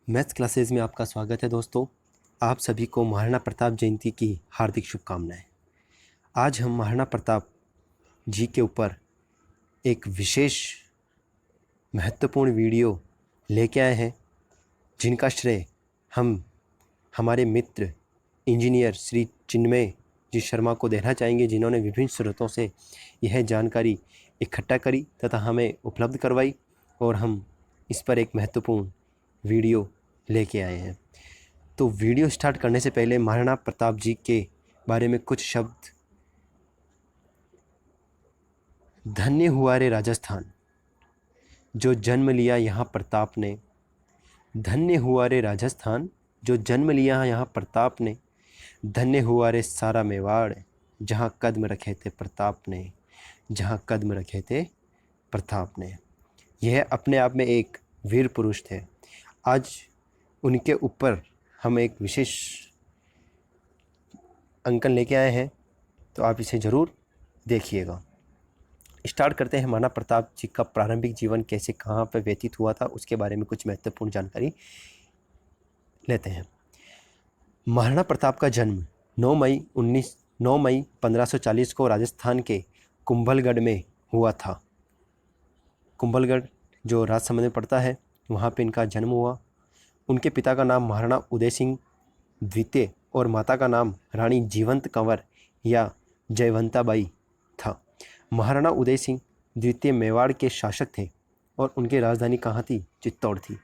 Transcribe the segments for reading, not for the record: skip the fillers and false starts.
Maths classes में आपका स्वागत है दोस्तों। आप सभी को महाराणा प्रताप जयंती की हार्दिक शुभकामनाएं। आज हम महाराणा प्रताप जी के ऊपर एक विशेष महत्वपूर्ण वीडियो लेके आए हैं, जिनका श्रेय हम हमारे मित्र इंजीनियर श्री चिन्मय जी शर्मा को देना चाहेंगे, जिन्होंने विभिन्न स्रोतों से यह जानकारी इकट्ठा करी तथा हमें उपलब्ध करवाई और हम इस पर एक महत्वपूर्ण वीडियो लेके आए हैं। तो वीडियो स्टार्ट करने से पहले महाराणा प्रताप जी के बारे में कुछ शब्द। धन्य हुआ रे राजस्थान, जो जन्म लिया यहाँ प्रताप ने। धन्य हुआ रे राजस्थान, जो जन्म लिया यहाँ प्रताप ने। धन्य हुआ रे सारा मेवाड़, जहाँ कदम रखे थे प्रताप ने। जहाँ कदम रखे थे प्रताप ने। यह अपने आप में एक वीर पुरुष थे। आज उनके ऊपर हम एक विशेष अंकन लेके आए हैं, तो आप इसे ज़रूर देखिएगा। स्टार्ट करते हैं। महाराणा प्रताप जी का प्रारंभिक जीवन कैसे कहाँ पर व्यतीत हुआ था, उसके बारे में कुछ महत्वपूर्ण जानकारी लेते हैं। महाराणा प्रताप का जन्म 9 मई 1540 को राजस्थान के कुंभलगढ़ में हुआ था। कुंभलगढ़ जो राजसमंद में पड़ता है, वहाँ पे इनका जन्म हुआ। उनके पिता का नाम महाराणा उदय सिंह द्वितीय और माता का नाम रानी जीवंत कंवर या जयवंताबाई था। महाराणा उदय सिंह द्वितीय मेवाड़ के शासक थे और उनकी राजधानी कहाँ थी? चित्तौड़ थी।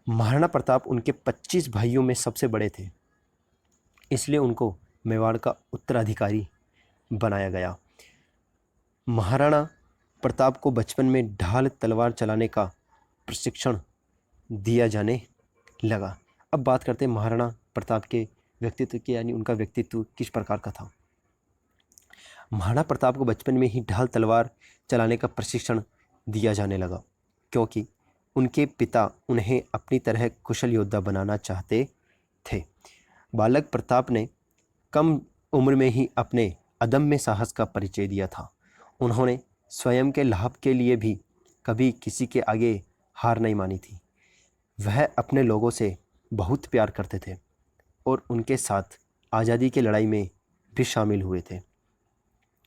महाराणा प्रताप उनके 25 भाइयों में सबसे बड़े थे, इसलिए उनको मेवाड़ का उत्तराधिकारी बनाया गया। महाराणा प्रताप को बचपन में ढाल तलवार चलाने का प्रशिक्षण दिया जाने लगा। अब बात करते हैं महाराणा प्रताप के व्यक्तित्व की, यानी उनका व्यक्तित्व किस प्रकार का था। महाराणा प्रताप को बचपन में ही ढाल तलवार चलाने का प्रशिक्षण दिया जाने लगा, क्योंकि उनके पिता उन्हें अपनी तरह कुशल योद्धा बनाना चाहते थे। बालक प्रताप ने कम उम्र में ही अपने अदम्य साहस का परिचय दिया था। उन्होंने स्वयं के लाभ के लिए भी कभी किसी के आगे हार नहीं मानी थी। वह अपने लोगों से बहुत प्यार करते थे और उनके साथ आज़ादी की लड़ाई में भी शामिल हुए थे।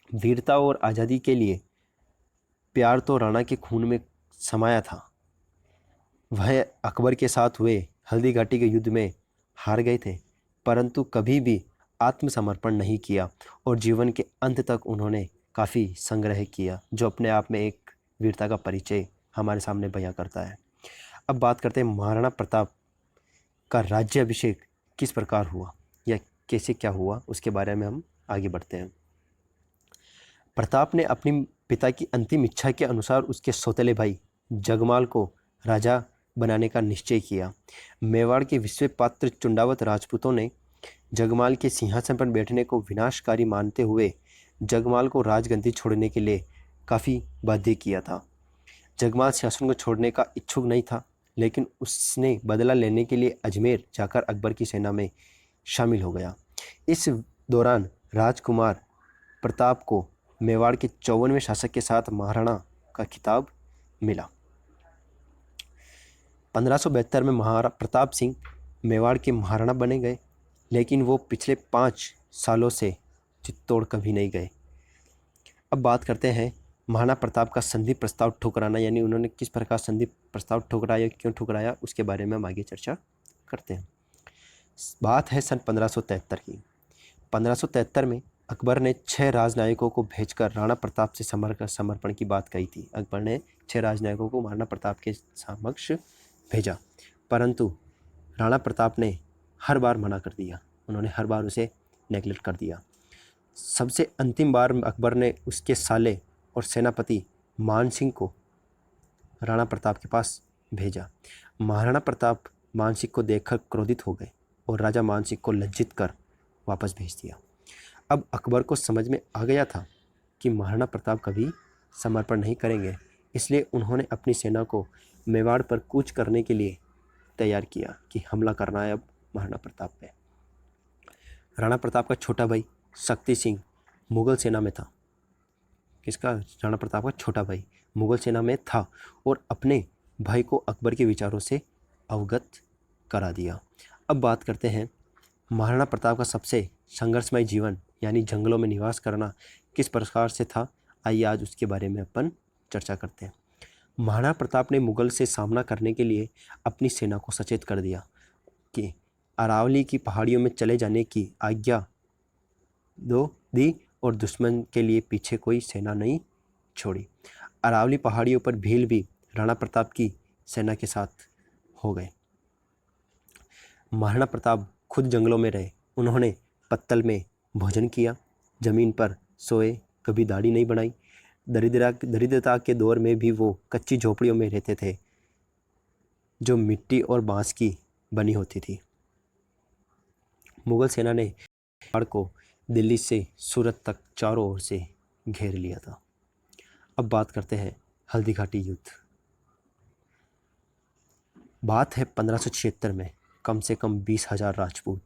वीरता और आज़ादी के लिए प्यार तो राणा के खून में समाया था। वह अकबर के साथ हुए हल्दी घाटी के युद्ध में हार गए थे, परंतु कभी भी आत्मसमर्पण नहीं किया और जीवन के अंत तक उन्होंने काफ़ी संग्रह किया, जो अपने आप में एक वीरता का परिचय हमारे सामने बयां करता है। अब बात करते हैं महाराणा प्रताप का राज्याभिषेक किस प्रकार हुआ या कैसे क्या हुआ, उसके बारे में हम आगे बढ़ते हैं। प्रताप ने अपनी पिता की अंतिम इच्छा के अनुसार उसके सौतेले भाई जगमाल को राजा बनाने का निश्चय किया। मेवाड़ के विश्व पात्र चुंडावत राजपूतों ने जगमाल के सिंहासन पर बैठने को विनाशकारी मानते हुए जगमाल को राजगद्दी छोड़ने के लिए काफ़ी बाध्य किया था। जगमाल सिंहासन को छोड़ने का इच्छुक नहीं था, लेकिन उसने बदला लेने के लिए अजमेर जाकर अकबर की सेना में शामिल हो गया। इस दौरान राजकुमार प्रताप को मेवाड़ के 54वें शासक के साथ महाराणा का खिताब मिला। 1572 में महाराणा प्रताप सिंह मेवाड़ के महाराणा बने गए, लेकिन वो पिछले 5 सालों से चित्तौड़ कभी नहीं गए। अब बात करते हैं महाराणा प्रताप का संधि प्रस्ताव ठुकराना, यानी उन्होंने किस प्रकार संधि प्रस्ताव ठुकराया, क्यों ठुकराया, उसके बारे में हम आगे चर्चा करते हैं। बात है सन 1573 की। 1573 में अकबर ने 6 राजनायकों को भेजकर राणा प्रताप से समर्पण की बात कही थी। अकबर ने 6 राजनायकों को महाराणा प्रताप के समक्ष भेजा, परंतु राणा प्रताप ने हर बार मना कर दिया। उन्होंने हर बार उसे नेगलेक्ट कर दिया। सबसे अंतिम बार अकबर ने उसके साले और सेनापति मान सिंह को राणा प्रताप के पास भेजा। महाराणा प्रताप मान सिंह को देखकर क्रोधित हो गए और राजा मान सिंह को लज्जित कर वापस भेज दिया। अब अकबर को समझ में आ गया था कि महाराणा प्रताप कभी समर्पण नहीं करेंगे, इसलिए उन्होंने अपनी सेना को मेवाड़ पर कूच करने के लिए तैयार किया कि हमला करना है अब महाराणा प्रताप पे। राणा प्रताप का छोटा भाई शक्ति सिंह मुगल सेना में था। किसका? राणा प्रताप का छोटा भाई मुगल सेना में था और अपने भाई को अकबर के विचारों से अवगत करा दिया। अब बात करते हैं महाराणा प्रताप का सबसे संघर्षमय जीवन यानी जंगलों में निवास करना किस प्रकार से था। आइए आज उसके बारे में अपन चर्चा करते हैं। महाराणा प्रताप ने मुगल से सामना करने के लिए अपनी सेना को सचेत कर दिया कि अरावली की पहाड़ियों में चले जाने की आज्ञा दी और दुश्मन के लिए पीछे कोई सेना नहीं छोड़ी। अरावली पहाड़ियों पर भील भी राणा प्रताप की सेना के साथ हो गए। महाराणा प्रताप खुद जंगलों में रहे। उन्होंने पत्तल में भोजन किया, जमीन पर सोए, कभी दाढ़ी नहीं बनाई। दरिद्रता के दौर में भी वो कच्ची झोपड़ियों में रहते थे जो मिट्टी और बांस की बनी होती थी। मुगल सेना ने पहाड़ को दिल्ली से सूरत तक चारों ओर से घेर लिया था। अब बात करते हैं हल्दी घाटी युद्ध। बात है 1576 में। कम से कम 20,000 राजपूत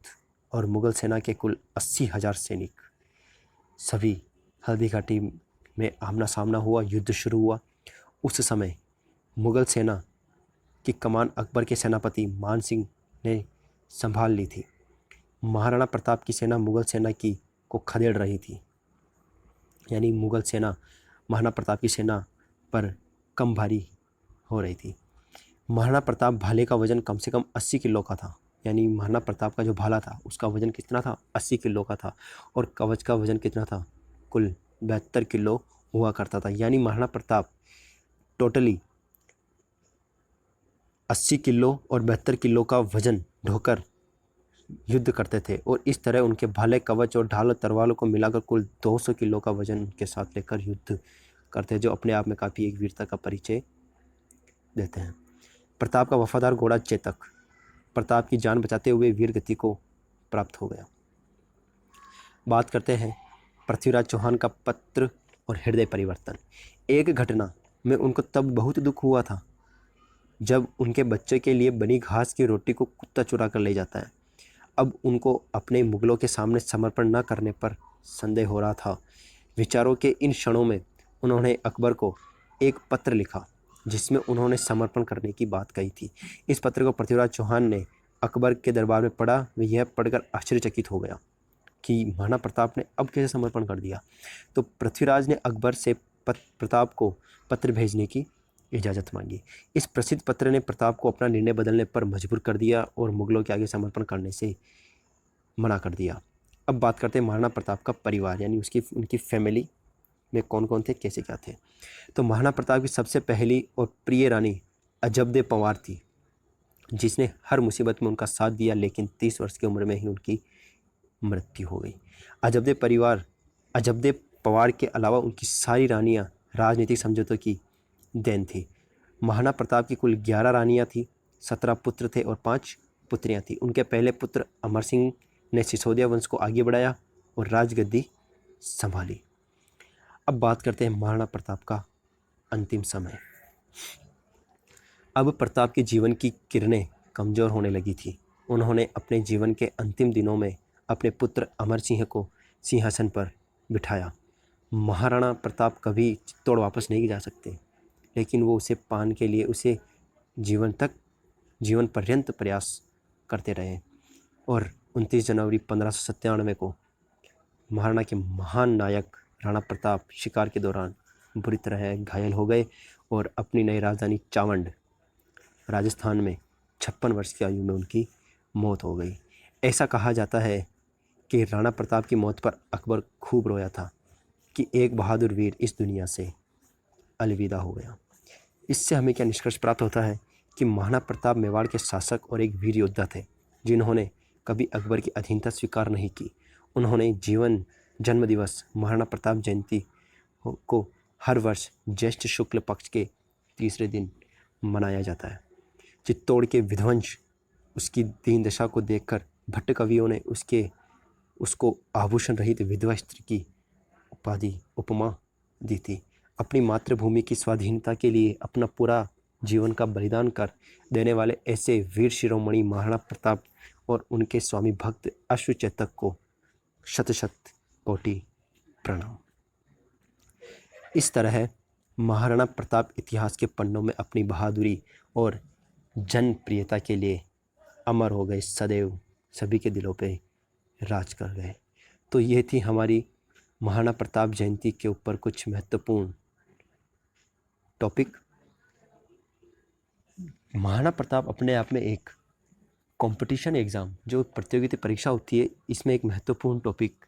और मुगल सेना के कुल 80,000 सैनिक सभी हल्दी घाटी में आमना सामना हुआ। युद्ध शुरू हुआ। उस समय मुगल सेना की कमान अकबर के सेनापति मान सिंह ने संभाल ली थी। महाराणा प्रताप की सेना मुगल सेना को खदेड़ रही थी, यानी मुगल सेना महाराणा प्रताप की सेना पर कम भारी हो रही थी। महाराणा प्रताप भाले का वजन कम से कम 80 किलो का था, यानी महाराणा प्रताप का जो भाला था उसका वजन कितना था, 80 किलो का था। और कवच का वजन कितना था, कुल 72 किलो हुआ करता था। यानी महाराणा प्रताप टोटली 80 किलो और 72 किलो का वजन ढोकर युद्ध करते थे। और इस तरह उनके भाले, कवच और ढाल और तलवारों को मिलाकर कुल 200 किलो का वजन उनके साथ लेकर युद्ध करते, जो अपने आप में काफ़ी एक वीरता का परिचय देते हैं। प्रताप का वफादार घोड़ा चेतक प्रताप की जान बचाते हुए वीर गति को प्राप्त हो गया। बात करते हैं पृथ्वीराज चौहान का पत्र और हृदय परिवर्तन। एक घटना में उनको तब बहुत दुख हुआ था जब उनके बच्चे के लिए बनी घास की रोटी को कुत्ता चुरा कर ले जाता है। अब उनको अपने मुगलों के सामने समर्पण न करने पर संदेह हो रहा था। विचारों के इन क्षणों में उन्होंने अकबर को एक पत्र लिखा जिसमें उन्होंने समर्पण करने की बात कही थी। इस पत्र को पृथ्वीराज चौहान ने अकबर के दरबार में पढ़ा। वह यह पढ़कर आश्चर्यचकित हो गया कि महाराणा प्रताप ने अब कैसे समर्पण कर दिया। तो पृथ्वीराज ने अकबर से प्रताप को पत्र भेजने की इजाज़त मांगी। इस प्रसिद्ध पत्र ने प्रताप को अपना निर्णय बदलने पर मजबूर कर दिया और मुगलों के आगे समर्पण करने से मना कर दिया। अब बात करते हैं महाराणा प्रताप का परिवार, यानी उनकी फैमिली में कौन कौन थे, कैसे क्या थे। तो महाराणा प्रताप की सबसे पहली और प्रिय रानी अजबदेव पंवार थी, जिसने हर मुसीबत में उनका साथ दिया, लेकिन 30 वर्ष की उम्र में ही उनकी मृत्यु हो गई। अजबदेव पंवार के अलावा उनकी सारी रानियां राजनीतिक समझौतों की देन थी। महाराणा प्रताप की कुल 11 रानियां थी, 17 पुत्र थे और 5 पुत्रियां थी। उनके पहले पुत्र अमर सिंह ने सिसोदिया वंश को आगे बढ़ाया और राजगद्दी संभाली। अब बात करते हैं महाराणा प्रताप का अंतिम समय। अब प्रताप के जीवन की किरणें कमज़ोर होने लगी थी। उन्होंने अपने जीवन के अंतिम दिनों में अपने पुत्र अमर सिंह को सिंहासन पर बिठाया। महाराणा प्रताप कभी चित्तौड़ वापस नहीं जा सकते, लेकिन वो उसे पाने के लिए उसे जीवन पर्यंत प्रयास करते रहे। और 29 जनवरी 1597 को महाराणा के महान नायक राणा प्रताप शिकार के दौरान बुरी तरह घायल हो गए और अपनी नई राजधानी चावंड राजस्थान में 56 वर्ष की आयु में उनकी मौत हो गई। ऐसा कहा जाता है कि राणा प्रताप की मौत पर अकबर खूब रोया था कि एक बहादुर वीर इस दुनिया से अलविदा हो गया। इससे हमें क्या निष्कर्ष प्राप्त होता है कि महाराणा प्रताप मेवाड़ के शासक और एक वीर योद्धा थे, जिन्होंने कभी अकबर की अधीनता स्वीकार नहीं की। उन्होंने जन्म दिवस महाराणा प्रताप जयंती को हर वर्ष ज्येष्ठ शुक्ल पक्ष के तीसरे दिन मनाया जाता है। चित्तौड़ के विध्वंस, उसकी दीन दशा को देखकर भट्ट कवियों ने उसको आभूषण रहित विधवा स्त्री की उपमा दी थी। अपनी मातृभूमि की स्वाधीनता के लिए अपना पूरा जीवन का बलिदान कर देने वाले ऐसे वीर शिरोमणि महाराणा प्रताप और उनके स्वामी भक्त अश्वचेतक को शत शत कोटि प्रणाम। इस तरह महाराणा प्रताप इतिहास के पन्नों में अपनी बहादुरी और जनप्रियता के लिए अमर हो गए, सदैव सभी के दिलों पे राज कर गए। तो ये थी हमारी महाराणा प्रताप जयंती के ऊपर कुछ महत्वपूर्ण टॉपिक। महाराणा प्रताप अपने आप में एक कंपटीशन एग्ज़ाम, जो प्रतियोगिता परीक्षा होती है, इसमें एक महत्वपूर्ण टॉपिक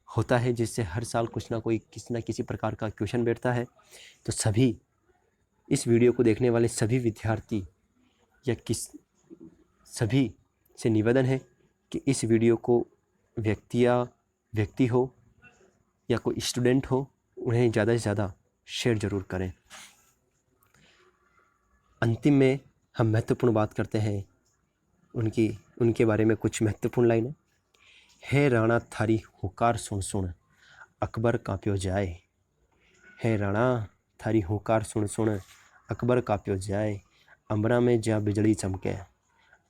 होता है, जिससे हर साल कुछ ना कोई किसी न किसी प्रकार का क्वेश्चन बैठता है। तो सभी इस वीडियो को देखने वाले सभी विद्यार्थी या सभी से निवेदन है कि इस वीडियो को व्यक्ति हो या कोई स्टूडेंट हो, उन्हें ज़्यादा से ज़्यादा शेयर ज़रूर करें। अंतिम में हम महत्वपूर्ण बात करते हैं उनके बारे में कुछ महत्वपूर्ण लाइनें। है राणा थारी हुकार सुन सुन अकबर कांप्यो जाए। है राणा थारी हुकार सुन सुन अकबर कांप्यो जाए। अमरा में ज्यां बिजली चमके,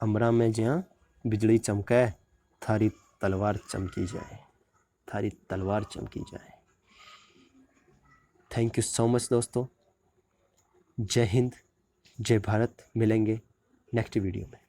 अमरा में ज्यां बिजली चमके, थारी तलवार चमकी जाए, थारी तलवार चमकी जाए। थैंक यू सो मच दोस्तों। जय हिंद, जय भारत। मिलेंगे नेक्स्ट वीडियो में।